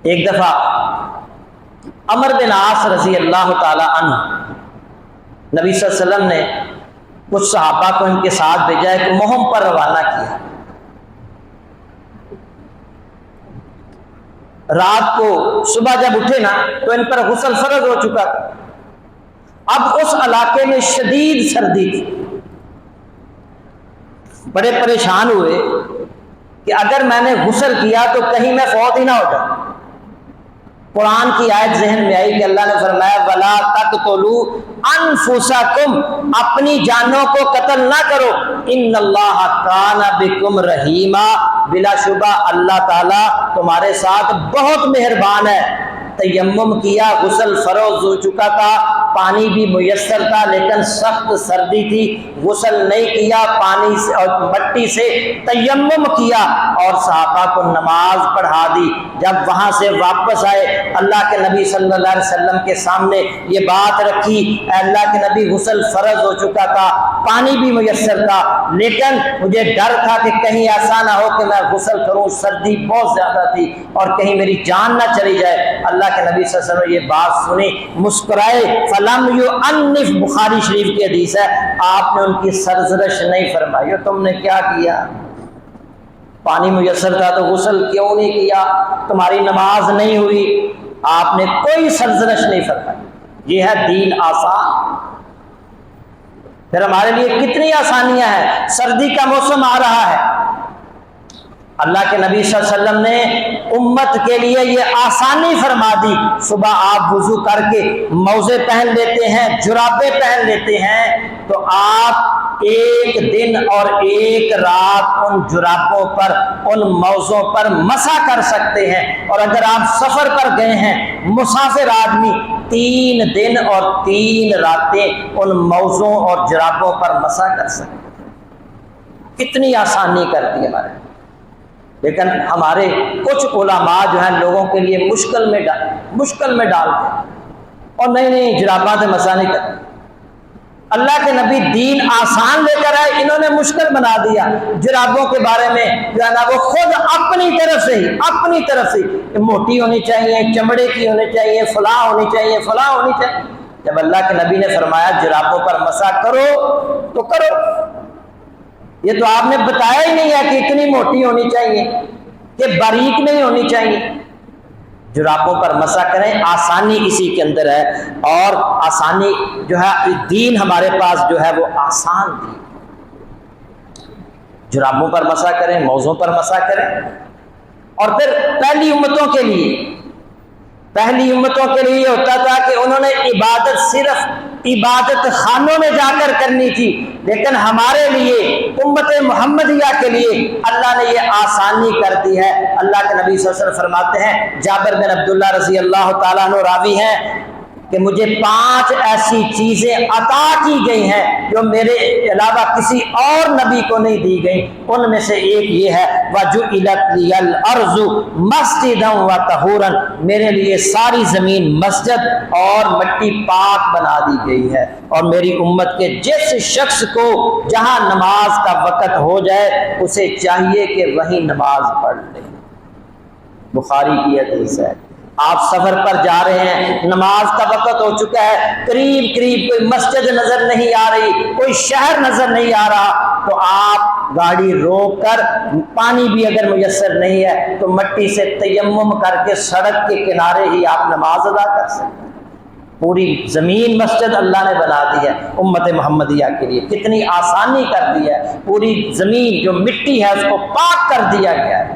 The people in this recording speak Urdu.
ایک دفعہ عمر بن عاص رضی اللہ تعالی عنہ نبی صلی اللہ علیہ وسلم نے کچھ صحابہ کو ان کے ساتھ بھیجا، ایک مہم پر روانہ کیا۔ رات کو صبح جب اٹھے نا تو ان پر غسل فرض ہو چکا تھا۔ اب اس علاقے میں شدید سردی تھی، بڑے پریشان ہوئے کہ اگر میں نے غسل کیا تو کہیں میں فوت ہی نہ ہو جاؤں۔ قرآن کی آیت ذہن میں آئی کہ اللہ نے فرمایا وَلَا تَقْتُلُوا أَنفُسَكُمْ، اپنی جانوں کو قتل نہ کرو، إِنَّ اللَّهَ كَانَ بِكُمْ رَحِيمًا، بلا شبہ اللہ تعالیٰ تمہارے ساتھ بہت مہربان ہے۔ تیمم کیا، غسل فرض ہو چکا تھا، پانی بھی میسر تھا لیکن سخت سردی تھی، غسل نہیں کیا، پانی سے اور مٹی سے تیمم کیا اور صحابہ کو نماز پڑھا دی۔ جب وہاں سے واپس آئے اللہ کے نبی صلی اللہ علیہ وسلم کے سامنے یہ بات رکھی، اے اللہ کے نبی غسل فرض ہو چکا تھا، پانی بھی میسر تھا، لیکن مجھے ڈر تھا کہ کہیں ایسا نہ ہو کہ میں غسل کروں، سردی بہت زیادہ تھی اور کہیں میری جان نہ چلی جائے۔ اللہ کے نبی صلی اللہ علیہ وسلم نے یہ بات سنی، مسکرائے، فلم یعنف، بخاری شریف کی حدیث ہے، آپ نے ان کی سرزنش نہیں فرمائی۔ تم نے کیا کیا؟ پانی میسر تھا تو غسل کیوں نہیں کیا؟ تمہاری نماز نہیں ہوئی؟ آپ نے کوئی سرزنش نہیں فرمائی۔ یہ ہے دین آسان۔ پھر ہمارے لیے کتنی آسانیاں ہیں۔ سردی کا موسم آ رہا ہے، اللہ کے نبی صلی اللہ علیہ وسلم نے امت کے لیے یہ آسانی فرما دی، صبح آپ وضو کر کے موزے پہن لیتے ہیں، جرابیں پہن لیتے ہیں، تو آپ ایک دن اور ایک رات ان جرابوں پر، ان موزوں پر مسح کر سکتے ہیں۔ اور اگر آپ سفر پر گئے ہیں، مسافر آدمی 3 دن اور 3 راتیں ان موزوں اور جرابوں پر مسح کر سکتے ہیں۔ کتنی آسانی کرتی ہے ہمارے، لیکن ہمارے کچھ علماء جو ہیں لوگوں کے لیے مشکل میں ڈالتے ہیں اور نہیں جراباں سے مسح نہیں کرتے۔ اللہ کے نبی دین آسان لے کر آئے، انہوں نے مشکل بنا دیا۔ جرابوں کے بارے میں جو ہے نا وہ خود اپنی طرف سے موٹی ہونی چاہیے، چمڑے کی ہونی چاہیے، فلاں ہونی چاہیے، فلاں ہونی چاہیے۔ جب اللہ کے نبی نے فرمایا جرابوں پر مسح کرو تو کرو، یہ تو آپ نے بتایا ہی نہیں ہے کہ اتنی موٹی ہونی چاہیے، کہ باریک نہیں ہونی چاہیے۔ جرابوں پر مسح کریں، آسانی اسی کے اندر ہے، اور آسانی جو ہے دین ہمارے پاس جو ہے وہ آسان دین۔ جرابوں پر مسح کریں، موزوں پر مسح کریں۔ اور پھر پہلی امتوں کے لیے یہ ہوتا تھا کہ انہوں نے عبادت صرف عبادت خانوں میں جا کر کرنی تھی، لیکن ہمارے لیے امت محمدیہ کے لیے اللہ نے یہ آسانی کر دی ہے۔ اللہ کے نبی صلی اللہ علیہ وسلم فرماتے ہیں، جابر بن عبداللہ رضی اللہ تعالیٰ عنہ راوی ہیں کہ مجھے 5 ایسی چیزیں عطا کی گئی ہیں جو میرے علاوہ کسی اور نبی کو نہیں دی گئی۔ ان میں سے ایک یہ ہے وَجُعِلَتْ لِيَ الْأَرْضُ مَسْجِدًا وَطَهُورًا، میرے لیے ساری زمین مسجد اور مٹی پاک بنا دی گئی ہے، اور میری امت کے جس شخص کو جہاں نماز کا وقت ہو جائے اسے چاہیے کہ وہیں نماز پڑھ لے۔ بخاری کی حدیث ہے۔ آپ سفر پر جا رہے ہیں، نماز کا وقت ہو چکا ہے، قریب کوئی مسجد نظر نہیں آ رہی، کوئی شہر نظر نہیں آ رہا، تو آپ گاڑی روک کر، پانی بھی اگر میسر نہیں ہے تو مٹی سے تیمم کر کے سڑک کے کنارے ہی آپ نماز ادا کر سکتے ہیں۔ پوری زمین مسجد اللہ نے بنا دی ہے امت محمدیہ کے لیے، کتنی آسانی کر دی ہے، پوری زمین جو مٹی ہے اس کو پاک کر دیا گیا ہے۔